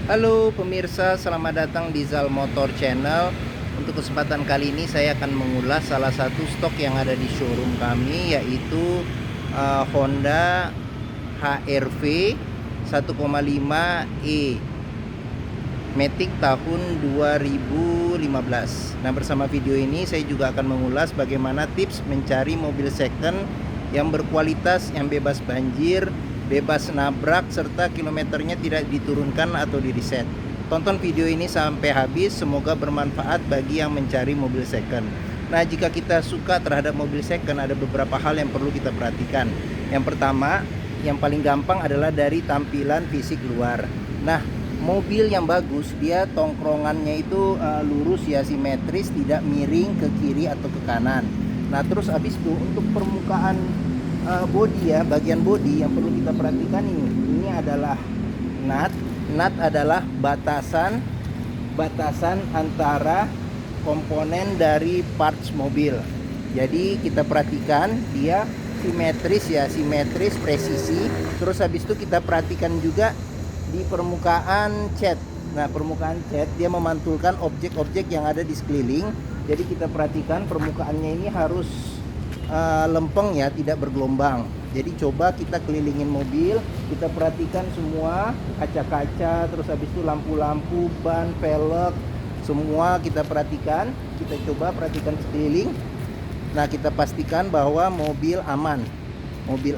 Halo pemirsa, selamat datang di Zal Motor Channel. Untuk kesempatan kali ini saya akan mengulas salah satu stok yang ada di showroom kami, yaitu Honda HR-V 1,5e Matic tahun 2015. Nah, bersama video ini saya juga akan mengulas bagaimana tips mencari mobil second yang berkualitas, yang bebas banjir, bebas nabrak, serta kilometernya tidak diturunkan atau di reset. Tonton video ini sampai habis, semoga bermanfaat bagi yang mencari mobil second. Nah, jika kita suka terhadap mobil second, ada beberapa hal yang perlu kita perhatikan. Yang pertama, yang paling gampang adalah dari tampilan fisik luar. Nah, mobil yang bagus, dia tongkrongannya itu lurus ya, simetris, tidak miring ke kiri atau ke kanan. Nah, terus habis itu untuk permukaan bodi ya, bagian bodi yang perlu kita perhatikan ini adalah nut. Nut adalah batasan antara komponen dari parts mobil. Jadi kita perhatikan dia simetris ya, simetris, presisi. Terus habis itu kita perhatikan juga di permukaan cat. Nah, permukaan cat dia memantulkan objek-objek yang ada di sekeliling. Jadi kita perhatikan permukaannya ini harus lempeng ya, tidak bergelombang. Jadi coba kita kelilingin mobil, kita perhatikan semua kaca-kaca, terus habis itu lampu-lampu, ban, velg, semua kita perhatikan. Kita coba perhatikan sekeliling. Nah, kita pastikan bahwa mobil aman, mobil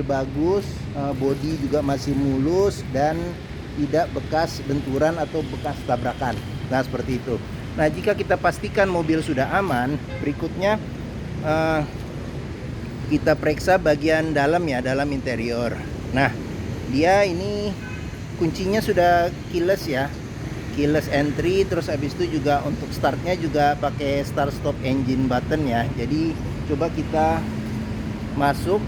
bagus, bodi juga masih mulus dan tidak bekas benturan atau bekas tabrakan. Nah, seperti itu. Nah, jika kita pastikan mobil sudah aman, berikutnya kita periksa bagian dalam ya, dalam interior. Nah, dia ini kuncinya sudah keyless ya, keyless entry. Terus habis itu juga untuk startnya juga pakai start stop engine button ya. Jadi coba kita masuk,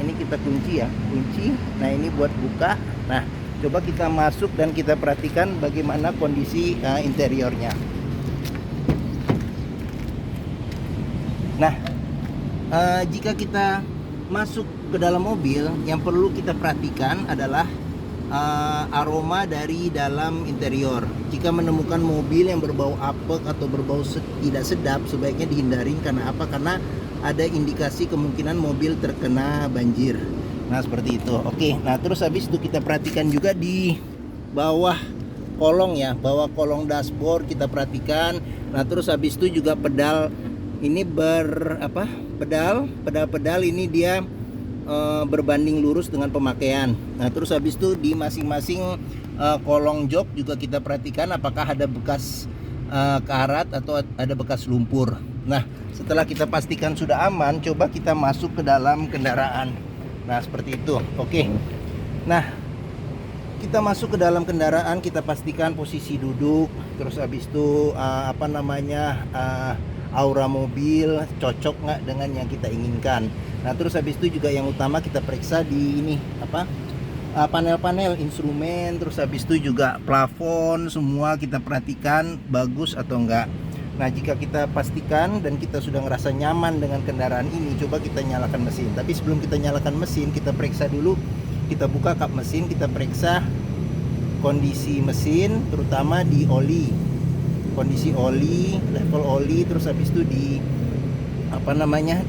ini kita kunci ya, kunci. Nah, ini buat buka. Nah, coba kita masuk dan kita perhatikan bagaimana kondisi interiornya. Nah, jika kita masuk ke dalam mobil, yang perlu kita perhatikan adalah aroma dari dalam interior. Jika menemukan mobil yang berbau apek atau berbau tidak sedap, sebaiknya dihindari. Karena apa? Karena ada indikasi kemungkinan mobil terkena banjir. Nah, seperti itu. Oke, nah terus habis itu kita perhatikan juga di bawah kolong ya, bawah kolong dashboard kita perhatikan. Nah, terus habis itu juga pedal ini pedal ini dia berbanding lurus dengan pemakaian. Nah, terus habis itu di masing-masing kolong jok juga kita perhatikan apakah ada bekas karat atau ada bekas lumpur. Nah, setelah kita pastikan sudah aman, coba kita masuk ke dalam kendaraan. Nah, seperti itu. Oke. Nah, kita masuk ke dalam kendaraan, kita pastikan posisi duduk, terus habis itu aura mobil cocok nggak dengan yang kita inginkan. Nah, terus habis itu juga yang utama kita periksa di ini panel-panel instrumen, terus habis itu juga plafon, semua kita perhatikan bagus atau enggak. Nah, jika kita pastikan dan kita sudah ngerasa nyaman dengan kendaraan ini, coba kita nyalakan mesin. Tapi sebelum kita nyalakan mesin, kita periksa dulu, kita buka kap mesin, kita periksa kondisi mesin, terutama di oli, kondisi oli, level oli. Terus habis itu di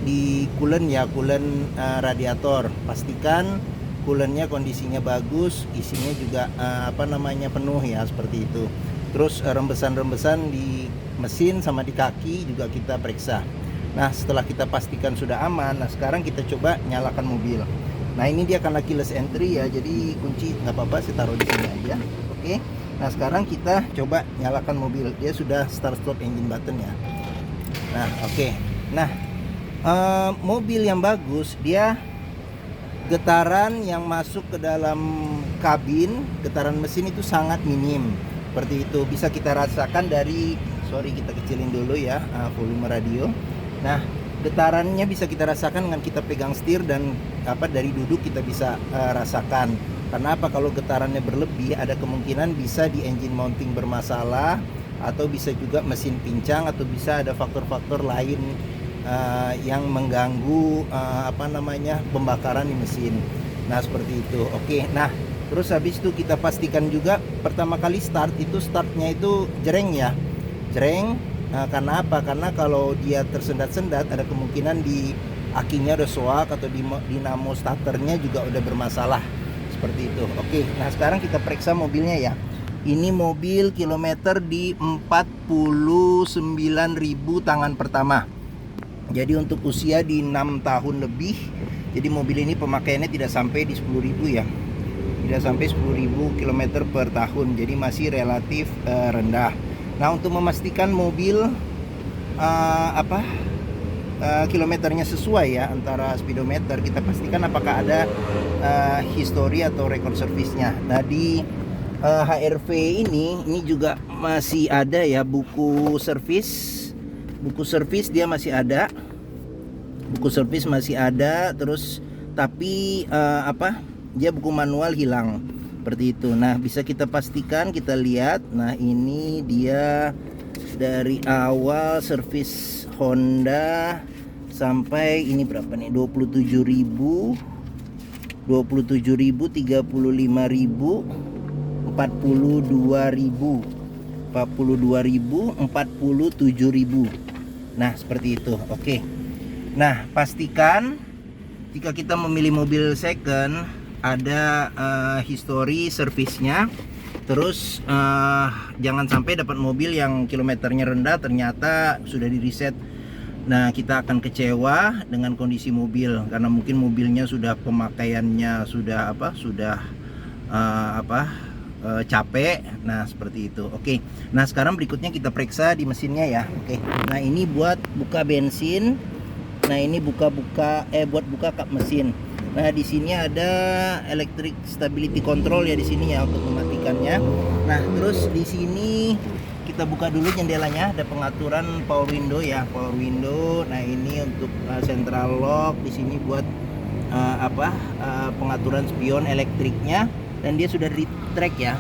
di coolant ya, coolant radiator. Pastikan coolantnya kondisinya bagus, isinya juga penuh ya, seperti itu. Terus rembesan-rembesan di mesin sama di kaki juga kita periksa. Nah, setelah kita pastikan sudah aman, nah sekarang kita coba nyalakan mobil. Nah, ini dia karena keyless entry ya, jadi kunci nggak apa-apa, saya taruh di sini aja. Oke. Nah, sekarang kita coba nyalakan mobil. Dia sudah start stop engine button ya. Nah, oke. Nah, mobil yang bagus, dia getaran yang masuk ke dalam kabin, getaran mesin itu sangat minim. Seperti itu, bisa kita rasakan dari, kita kecilin dulu ya volume radio. Nah, getarannya bisa kita rasakan dengan kita pegang setir dan dari duduk kita bisa rasakan. Karena apa? Kalau getarannya berlebih, ada kemungkinan bisa di engine mounting bermasalah, atau bisa juga mesin pincang, atau bisa ada faktor-faktor lain yang mengganggu pembakaran di mesin. Nah, seperti itu. Oke. Nah, Terus habis itu kita pastikan juga pertama kali start itu startnya itu jreng ya, jreng. Karena apa? Karena kalau dia tersendat-sendat ada kemungkinan di akinya udah soak atau di dinamo starternya juga udah bermasalah seperti itu. Oke, nah sekarang kita periksa mobilnya ya. Ini mobil kilometer di 49.000 tangan pertama. Jadi untuk usia di 6 tahun lebih. Jadi mobil ini pemakaiannya tidak sampai di 10.000 ya. Tidak sampai 10.000 km per tahun. Jadi masih relatif rendah. Nah, untuk memastikan mobil kilometernya sesuai ya antara speedometer, kita pastikan apakah ada histori atau rekor servisnya. Nah, di HRV ini juga masih ada ya buku servis. Buku servis dia masih ada. Buku servis masih ada, terus tapi dia buku manual hilang seperti itu. Nah, bisa kita pastikan, kita lihat. Nah, ini dia dari awal servis Honda sampai ini berapa nih? 27.000, 35.000, 42.000, 47.000. Nah, seperti itu. Oke. Nah, pastikan jika kita memilih mobil second ada histori servisnya. Terus jangan sampai dapat mobil yang kilometernya rendah ternyata sudah di reset. Nah, kita akan kecewa dengan kondisi mobil karena mungkin mobilnya sudah pemakaiannya sudah capek. Nah, seperti itu. Oke. Nah, sekarang berikutnya kita periksa di mesinnya ya. Oke. Nah, ini buat buka bensin. Nah, ini buat buka kap mesin. Nah, di sini ada electric stability control ya di sini ya untuk mematikannya. Nah, terus di sini kita buka dulu jendelanya, ada pengaturan power window ya, power window. Nah, ini untuk central lock, di sini buat pengaturan spion elektriknya, dan dia sudah retract ya.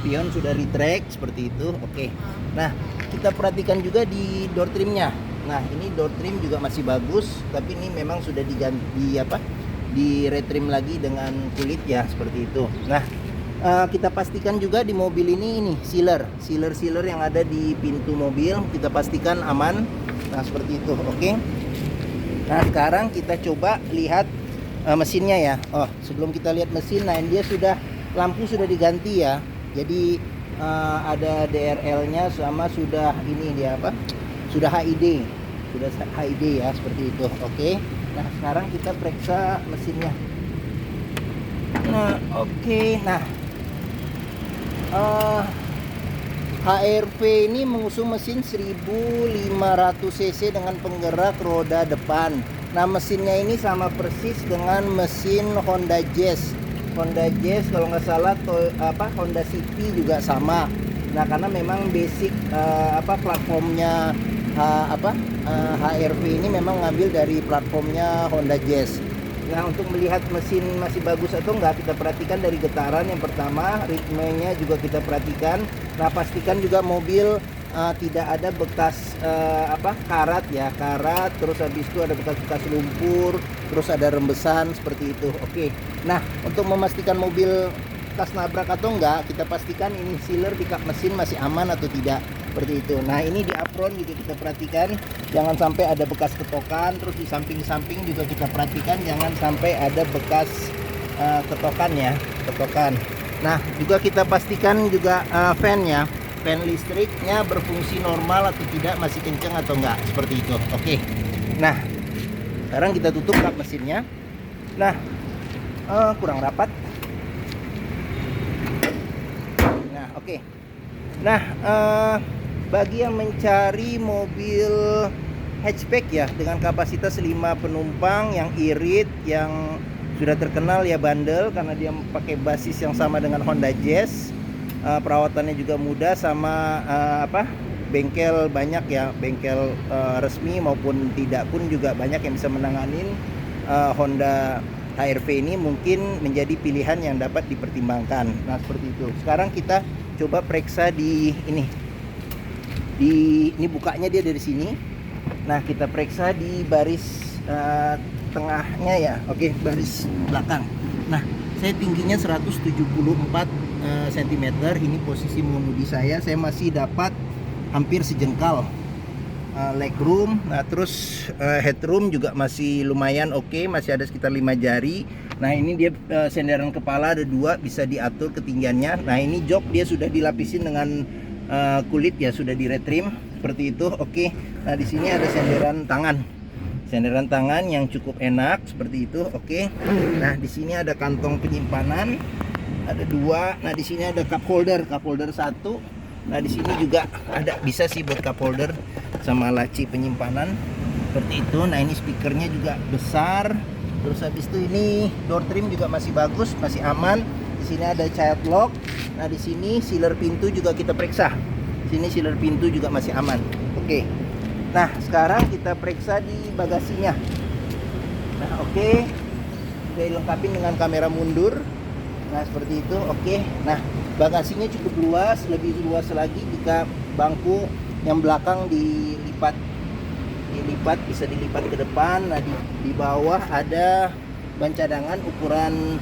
Spion sudah retract seperti itu. Oke. Nah, kita perhatikan juga di door trimnya. Nah, ini door trim juga masih bagus, tapi ini memang sudah diganti di retrim lagi dengan kulit ya seperti itu. Nah, kita pastikan juga di mobil ini sealer yang ada di pintu mobil kita pastikan aman. Nah, seperti itu. Oke. Nah, sekarang kita coba lihat mesinnya ya. Oh, sebelum kita lihat mesin, nah dia lampu sudah diganti ya. Jadi ada DRL-nya sama sudah ini dia sudah HID ya seperti itu. Oke. Nah, sekarang kita periksa mesinnya. Nah, oke. Nah, HRV ini mengusung mesin 1500 cc dengan penggerak roda depan. Nah, mesinnya ini sama persis dengan mesin Honda Jazz. Honda Jazz kalau nggak salah Honda City juga sama. Nah, karena memang basic platformnya HRV ini memang ngambil dari platformnya Honda Jazz. Nah, untuk melihat mesin masih bagus atau enggak, kita perhatikan dari getaran yang pertama, ritmenya juga kita perhatikan. Nah, pastikan juga mobil tidak ada bekas karat, terus habis itu ada bekas lumpur, terus ada rembesan seperti itu. Oke. Nah, untuk memastikan mobil bekas nabrak atau enggak, kita pastikan ini sealer di kap mesin masih aman atau tidak, seperti itu. Nah, ini di apron juga kita perhatikan jangan sampai ada bekas ketokan. Terus di samping-samping juga kita perhatikan jangan sampai ada bekas ketokan. Nah, juga kita pastikan juga fan listriknya berfungsi normal atau tidak, masih kencang atau enggak, seperti itu. Oke. Nah, sekarang kita tutup kap mesinnya. Nah, kurang rapat. Nah, oke. Nah, bagi yang mencari mobil hatchback ya dengan kapasitas 5 penumpang yang irit, yang sudah terkenal ya bandel karena dia pakai basis yang sama dengan Honda Jazz, perawatannya juga mudah, sama bengkel banyak ya, bengkel resmi maupun tidak pun juga banyak yang bisa menanganin Honda HRV ini, mungkin menjadi pilihan yang dapat dipertimbangkan. Nah, seperti itu. Sekarang kita coba periksa di ini bukanya dia dari sini. Nah, kita periksa di baris tengahnya ya. Oke, baris belakang. Nah, Saya tingginya 174 cm. Ini posisi mengemudi saya masih dapat hampir sejengkal legroom. Nah terus headroom juga masih lumayan oke, masih ada sekitar 5 jari. Nah ini dia senderan kepala ada 2, bisa diatur ketinggiannya. Nah ini jok dia sudah dilapisin dengan kulit ya, sudah di retrim seperti itu. Oke. Nah di sini ada senderan tangan yang cukup enak seperti itu. Oke. Nah di sini ada kantong penyimpanan ada 2. Nah di sini ada cup holder 1. Nah di sini juga ada, bisa sih buat cup holder sama laci penyimpanan seperti itu. Nah ini speakernya juga besar. Terus habis itu ini door trim juga masih bagus, masih aman. Di sini ada child lock. Nah di sini sealer pintu juga kita periksa. Sini sealer pintu juga masih aman. Oke. Nah sekarang kita periksa di bagasinya. Nah oke. Sudah dilengkapi dengan kamera mundur. Nah seperti itu. Oke. Nah bagasinya cukup luas, lebih luas lagi jika bangku yang belakang dilipat, bisa dilipat ke depan. Nah di bawah ada ban cadangan ukuran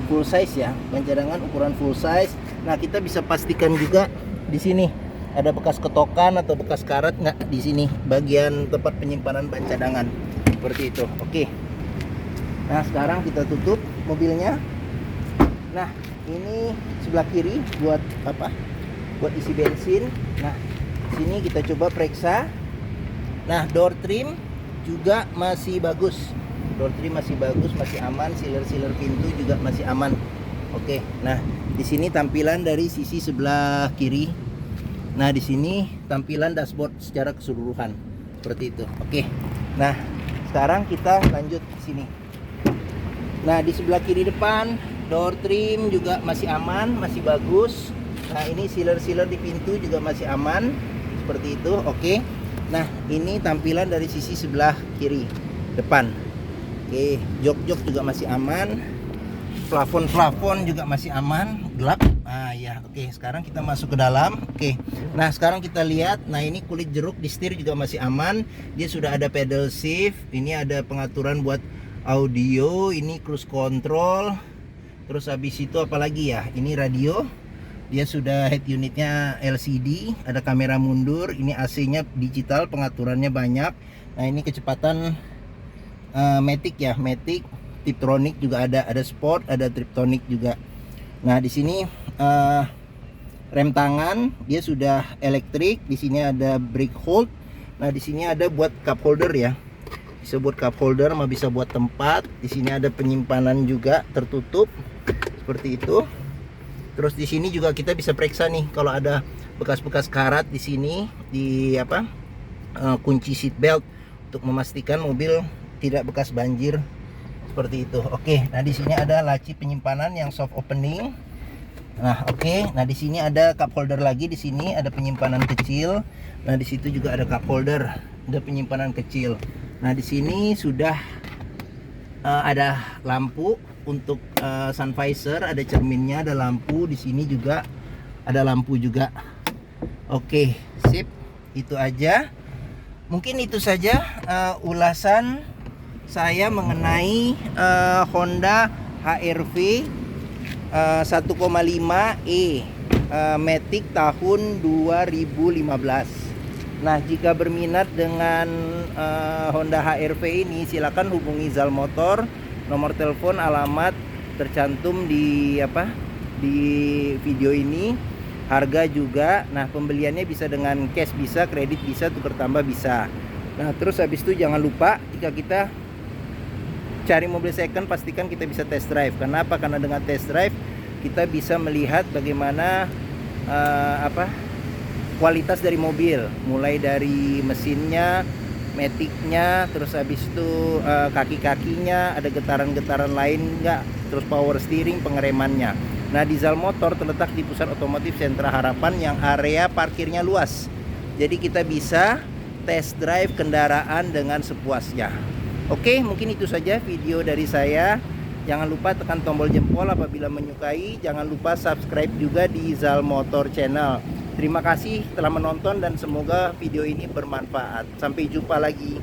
full size ya, ban cadangan ukuran full size. Nah kita bisa pastikan juga di sini ada bekas ketokan atau bekas karat nggak di sini bagian tempat penyimpanan ban cadangan seperti itu. Oke. Nah sekarang kita tutup mobilnya. Nah ini sebelah kiri buat apa? Buat isi bensin. Nah sini kita coba periksa. Nah door trim juga masih bagus. Door trim masih bagus, masih aman. Sealer pintu juga masih aman. Oke. Nah di sini tampilan dari sisi sebelah kiri. Nah di sini tampilan dashboard secara keseluruhan seperti itu. Oke. Nah sekarang kita lanjut ke sini. Nah di sebelah kiri depan door trim juga masih aman, masih bagus. Nah ini sealer di pintu juga masih aman seperti itu. Oke. Nah ini tampilan dari sisi sebelah kiri depan. Oke, jok juga masih aman. Plafon juga masih aman, gelap. Ah ya, oke. Sekarang kita masuk ke dalam. Oke. Nah, sekarang kita lihat. Nah, ini kulit jeruk di setir juga masih aman. Dia sudah ada pedal shift. Ini ada pengaturan buat audio, ini cruise control. Terus habis itu apalagi ya? Ini radio. Dia sudah head unitnya LCD, ada kamera mundur, ini AC-nya digital, pengaturannya banyak. Nah, ini kecepatan Matic ya, Matic, Tiptronic juga ada sport, ada Triptonic juga. Nah, di sini rem tangan dia sudah elektrik, di sini ada brake hold. Nah, di sini ada buat cup holder ya. Bisa buat cup holder, sama bisa buat tempat. Di sini ada penyimpanan juga tertutup seperti itu. Terus di sini juga kita bisa periksa nih kalau ada bekas-bekas karat di sini di apa kunci seat belt untuk memastikan mobil tidak bekas banjir seperti itu. Oke, nah di sini ada laci penyimpanan yang soft opening. Nah, oke. Nah, di sini ada cup holder lagi, di sini ada penyimpanan kecil. Nah, di situ juga ada cup holder, ada penyimpanan kecil. Nah, di sini sudah ada lampu untuk sun visor, ada cerminnya, ada lampu. Di sini juga ada lampu juga. Oke, sip. Itu aja. Mungkin itu saja ulasan saya mengenai Honda HR-V 1,5e Matic tahun 2015. Nah, jika berminat dengan Honda HR-V ini, silakan hubungi Zal Motor. Nomor telepon, alamat tercantum di di video ini. Harga juga. Nah, pembeliannya bisa dengan cash, bisa kredit, bisa tukar tambah, bisa. Nah, terus habis itu jangan lupa jika kita cari mobil second, pastikan kita bisa test drive. Kenapa? Karena dengan test drive kita bisa melihat bagaimana kualitas dari mobil, mulai dari mesinnya, maticnya, terus habis itu kaki-kakinya ada getaran-getaran lain enggak, terus power steering, pengeremannya. Nah, di Zal Motor terletak di Pusat Otomotif Sentra Harapan yang area parkirnya luas. Jadi kita bisa test drive kendaraan dengan sepuasnya. Oke, mungkin itu saja video dari saya. Jangan lupa tekan tombol jempol apabila menyukai. Jangan lupa subscribe juga di Zal Motor Channel. Terima kasih telah menonton dan semoga video ini bermanfaat. Sampai jumpa lagi.